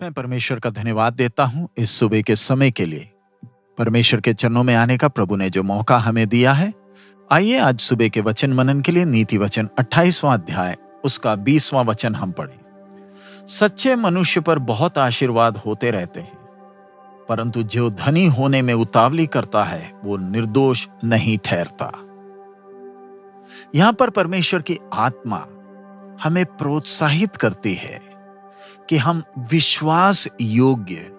मैं परमेश्वर का धन्यवाद देता हूं इस सुबह के समय के लिए। परमेश्वर के चरणों में आने का प्रभु ने जो मौका हमें दिया है। आइए आज सुबह के वचन मनन के लिए नीति वचन 28वां अध्याय उसका 20वां वचन हम पढ़ें। सच्चे मनुष्य पर बहुत आशीर्वाद होते रहते हैं, परंतु जो धनी होने में उतावली करता है वो निर्दोष नहीं ठहरता। यहां पर परमेश्वर की आत्मा हमें प्रोत्साहित करती है कि हम विश्वास योग्य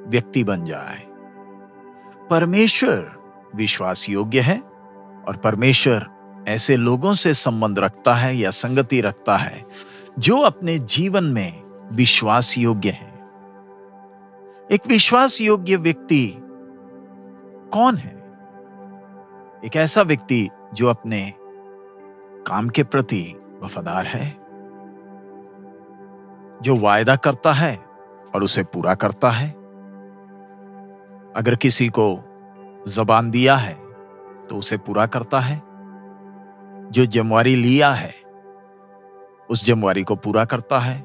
व्यक्ति बन जाए। परमेश्वर विश्वास योग्य है और परमेश्वर ऐसे लोगों से संबंध रखता है या संगति रखता है जो अपने जीवन में विश्वास योग्य है। एक विश्वास योग्य व्यक्ति कौन है? एक ऐसा व्यक्ति जो अपने काम के प्रति वफादार है, जो वायदा करता है और उसे पूरा करता है। अगर किसी को ज़बान दिया है तो उसे पूरा करता है। जो जिम्मेवारी लिया है उस जिम्मेवारी को पूरा करता है।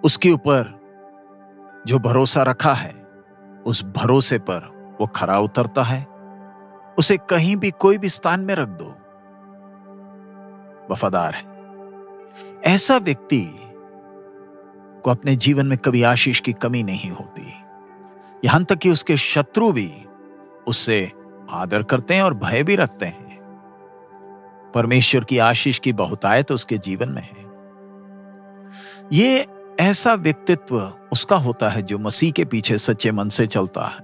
उसके ऊपर जो भरोसा रखा है उस भरोसे पर वो खरा उतरता है। उसे कहीं भी कोई भी स्थान में रख दो, वफादार है। ऐसा व्यक्ति को अपने जीवन में कभी आशीष की कमी नहीं होती। यहां तक कि उसके शत्रु भी उससे आदर करते हैं और भय भी रखते हैं। परमेश्वर की आशीष की बहुतायत उसके जीवन में है। ये ऐसा व्यक्तित्व उसका होता है जो मसीह के पीछे सच्चे मन से चलता है।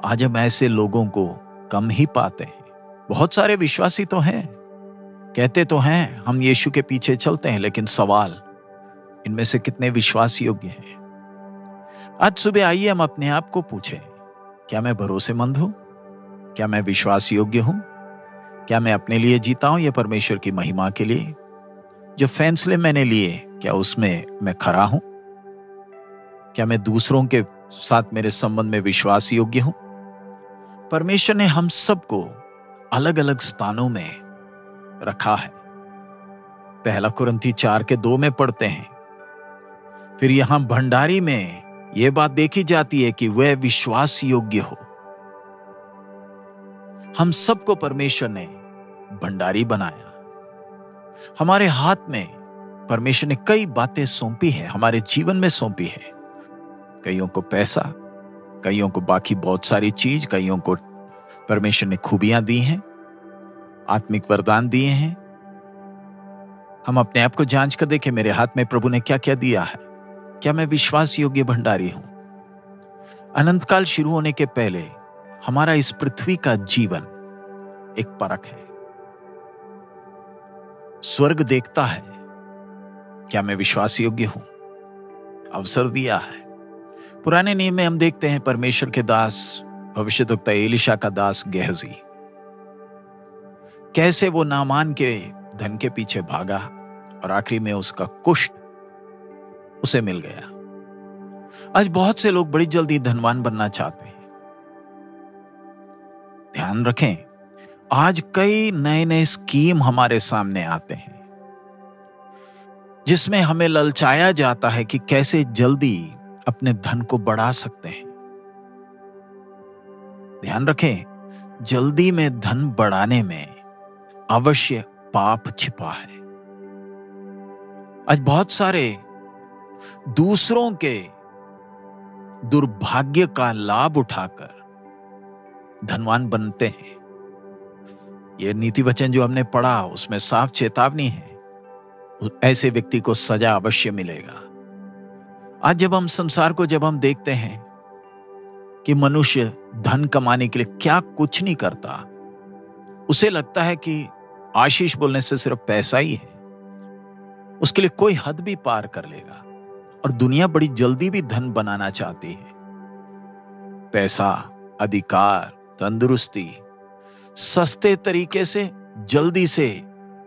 आज हम ऐसे लोगों को कम ही पाते हैं। बहुत सारे विश्वासी तो हैं, कहते तो हैं हम यीशु के पीछे चलते हैं, लेकिन सवाल इनमें से कितने विश्वास योग्य हैं? आज सुबह आइए हम अपने आप को पूछें, क्या मैं भरोसेमंद हूं? क्या मैं विश्वास योग्य हूं? क्या मैं अपने लिए जीता हूं या परमेश्वर की महिमा के लिए? जो फैसले मैंने लिए क्या उसमें मैं खरा हूं? क्या मैं दूसरों के साथ मेरे संबंध में विश्वास योग्य हूं? परमेश्वर ने हम सबको अलग अलग स्थानों में रखा है। पहला कुरिन्थी 4:2 में पढ़ते हैं। फिर यहां भंडारी में यह बात देखी जाती है कि वह विश्वास योग्य हो। हम सबको परमेश्वर ने भंडारी बनाया। हमारे हाथ में परमेश्वर ने कई बातें सौंपी है, हमारे जीवन में सौंपी है। कईयों को पैसा, कईयों को बाकी बहुत सारी चीज, कईयों को परमेश्वर ने खूबियां दी हैं, आत्मिक वरदान दिए हैं। हम अपने आप को जांच कर देखें, मेरे हाथ में प्रभु ने क्या क्या दिया है। क्या मैं विश्वास योग्य भंडारी हूं? अनंत काल शुरू होने के पहले हमारा इस पृथ्वी का जीवन एक परख है। स्वर्ग देखता है क्या मैं विश्वास योग्य हूं? अवसर दिया है। पुराने नियम में हम देखते हैं परमेश्वर के दास भविष्यद्वक्ता एलीशा का दास गेहजी कैसे वो नामान के धन के पीछे भागा और आखिरी में उसका कुष्ठ उसे मिल गया। आज बहुत से लोग बड़ी जल्दी धनवान बनना चाहते हैं। ध्यान रखें, आज कई नए नए स्कीम हमारे सामने आते हैं जिसमें हमें ललचाया जाता है कि कैसे जल्दी अपने धन को बढ़ा सकते हैं। ध्यान रखें, जल्दी में धन बढ़ाने में अवश्य पाप छिपा है। आज बहुत सारे दूसरों के दुर्भाग्य का लाभ उठाकर धनवान बनते हैं। यह नीति वचन जो हमने पढ़ा उसमें साफ चेतावनी है, ऐसे व्यक्ति को सजा अवश्य मिलेगा। आज जब हम संसार को जब हम देखते हैं कि मनुष्य धन कमाने के लिए क्या कुछ नहीं करता, उसे लगता है कि आशीष बोलने से सिर्फ पैसा ही है, उसके लिए कोई हद भी पार कर लेगा। और दुनिया बड़ी जल्दी भी धन बनाना चाहती है। पैसा, अधिकार, तंदुरुस्ती, सस्ते तरीके से जल्दी से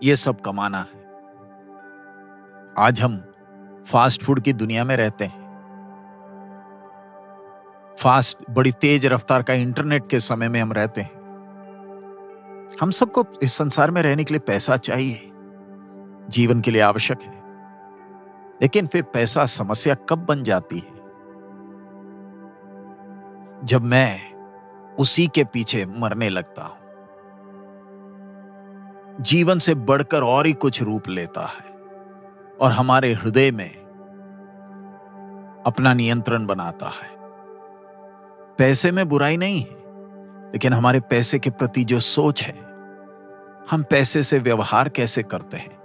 यह सब कमाना है। आज हम फास्ट फूड की दुनिया में रहते हैं। फास्ट, बड़ी तेज रफ्तार का इंटरनेट के समय में हम रहते हैं। हम सबको इस संसार में रहने के लिए पैसा चाहिए, जीवन के लिए आवश्यक है। लेकिन फिर पैसा समस्या कब बन जाती है? जब मैं उसी के पीछे मरने लगता हूं। जीवन से बढ़कर और ही कुछ रूप लेता है और हमारे हृदय में अपना नियंत्रण बनाता है। पैसे में बुराई नहीं है, लेकिन हमारे पैसे के प्रति जो सोच है, हम पैसे से व्यवहार कैसे करते हैं,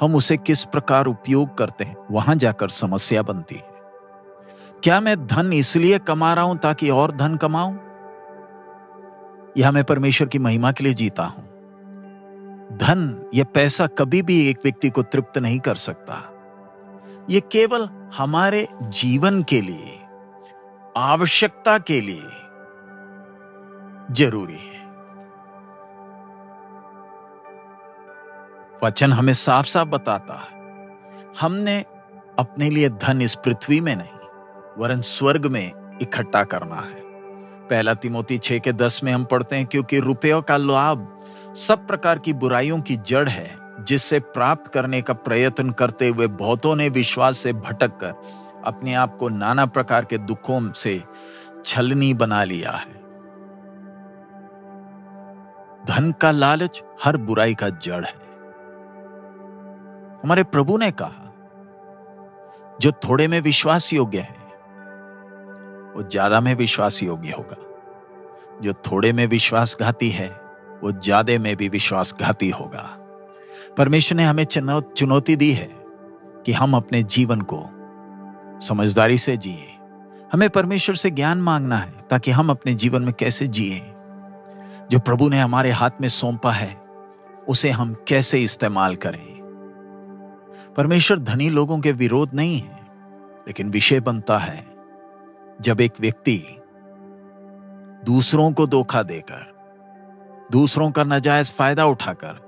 हम उसे किस प्रकार उपयोग करते हैं, वहां जाकर समस्या बनती है। क्या मैं धन इसलिए कमा रहा हूं ताकि और धन कमाऊं, या मैं परमेश्वर की महिमा के लिए जीता हूं? धन या पैसा कभी भी एक व्यक्ति को तृप्त नहीं कर सकता। ये केवल हमारे जीवन के लिए, आवश्यकता के लिए जरूरी है। वचन हमें साफ साफ बताता है, हमने अपने लिए धन इस पृथ्वी में नहीं वरन स्वर्ग में इकट्ठा करना है। पहला तिमोथी 6:10 में हम पढ़ते हैं, क्योंकि रुपयों का लाभ सब प्रकार की बुराइयों की जड़ है, जिससे प्राप्त करने का प्रयत्न करते हुए बहुतों ने विश्वास से भटक कर अपने आप को नाना प्रकार के दुखों से छलनी बना लिया है। धन का लालच हर बुराई का जड़ है। हमारे प्रभु ने कहा, जो थोड़े में विश्वास योग्य है वो ज्यादा में विश्वास योग्य होगा, जो थोड़े में विश्वासघाती है वो ज्यादा में भी विश्वासघाती होगा। परमेश्वर ने हमें चुनौती दी है कि हम अपने जीवन को समझदारी से जिए। हमें परमेश्वर से ज्ञान मांगना है ताकि हम अपने जीवन में कैसे जिए। जो प्रभु ने हमारे हाथ में सौंपा है उसे हम कैसे इस्तेमाल करें। परमेश्वर धनी लोगों के विरोध नहीं है, लेकिन विषय बनता है जब एक व्यक्ति दूसरों को धोखा देकर, दूसरों का नाजायज फायदा उठाकर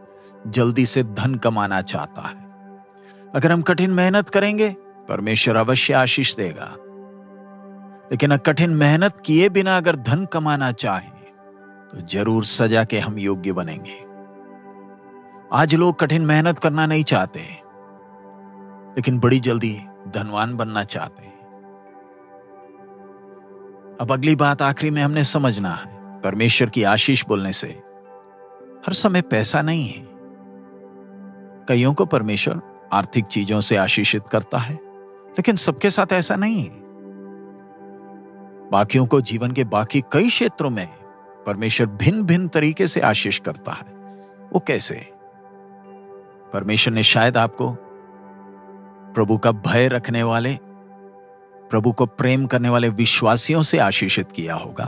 जल्दी से धन कमाना चाहता है। अगर हम कठिन मेहनत करेंगे, परमेश्वर अवश्य आशीष देगा, लेकिन कठिन मेहनत किए बिना अगर धन कमाना चाहें तो जरूर सजा के हम योग्य बनेंगे। आज लोग कठिन मेहनत करना नहीं चाहते, लेकिन बड़ी जल्दी धनवान बनना चाहते हैं। अब अगली बात आखिरी में हमने समझना है, परमेश्वर की आशीष बोलने से हर समय पैसा नहीं है। कईयों को परमेश्वर आर्थिक चीजों से आशीषित करता है, लेकिन सबके साथ ऐसा नहीं है। बाकियों को जीवन के बाकी कई क्षेत्रों में परमेश्वर भिन्न भिन्न तरीके से आशीष करता है। वो कैसे? परमेश्वर ने शायद आपको प्रभु का भय रखने वाले, प्रभु को प्रेम करने वाले विश्वासियों से आशीषित किया होगा।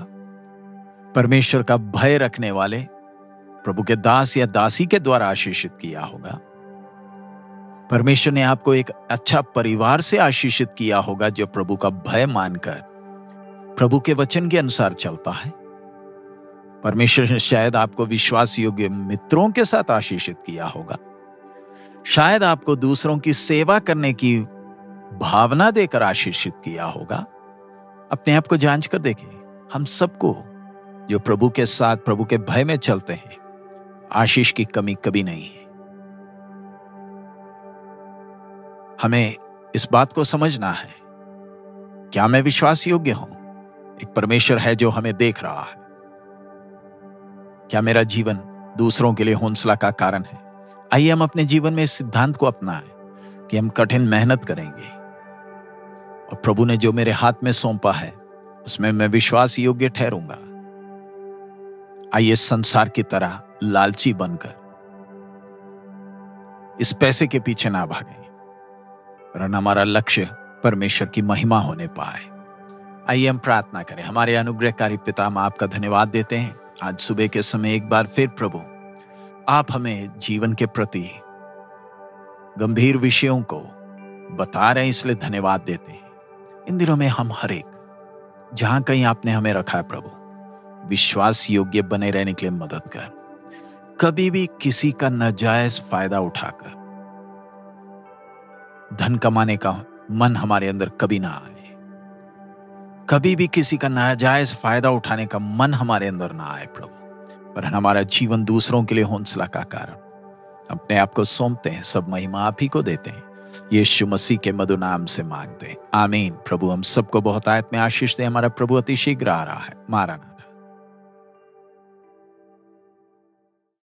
परमेश्वर का भय रखने वाले प्रभु के दास या दासी के द्वारा आशीषित किया होगा। परमेश्वर ने आपको एक अच्छा परिवार से आशीषित किया होगा जो प्रभु का भय मानकर प्रभु के वचन के अनुसार चलता है। परमेश्वर ने शायद आपको विश्वास योग्य मित्रों के साथ आशीषित किया होगा। शायद आपको दूसरों की सेवा करने की भावना देकर आशीषित किया होगा। अपने आप को जांच कर देखें। हम सबको जो प्रभु के साथ, प्रभु के भय में चलते हैं, आशीष की कमी कभी नहीं है। हमें इस बात को समझना है, क्या मैं विश्वास योग्य हूं? एक परमेश्वर है जो हमें देख रहा है। क्या मेरा जीवन दूसरों के लिए हौसला का कारण है? आइए हम अपने जीवन में इस सिद्धांत को अपनाएं कि हम कठिन मेहनत करेंगे और प्रभु ने जो मेरे हाथ में सौंपा है उसमें मैं विश्वास योग्य ठहरूंगा। आइए संसार की तरह लालची बनकर इस पैसे के पीछे ना भागें, वरन हमारा लक्ष्य परमेश्वर की महिमा होने पाए। आइए हम प्रार्थना करें। हमारे अनुग्रहकारी पिता, हम आपका धन्यवाद देते हैं आज सुबह के समय एक बार फिर प्रभु आप हमें जीवन के प्रति गंभीर विषयों को बता रहे हैं, इसलिए धन्यवाद देते हैं। इन दिनों में हम हर एक जहां कहीं आपने हमें रखा है प्रभु, विश्वास योग्य बने रहने के लिए मदद कर। कभी भी किसी का नाजायज फायदा उठाकर धन कमाने का मन हमारे अंदर कभी ना आए। कभी भी किसी का नाजायज फायदा उठाने का मन हमारे अंदर ना आए प्रभु, पर हमारा जीवन दूसरों के लिए हौसला का कारण। अपने आप को सौंपते हैं, सब महिमा आप ही को देते हैं। यीशु मसीह के मधुर नाम से मांगते हैं, आमीन। प्रभु हम सबको बहुत आयत में आशीष दे। हमारा प्रभु अति शीघ्र आ रहा है। मारा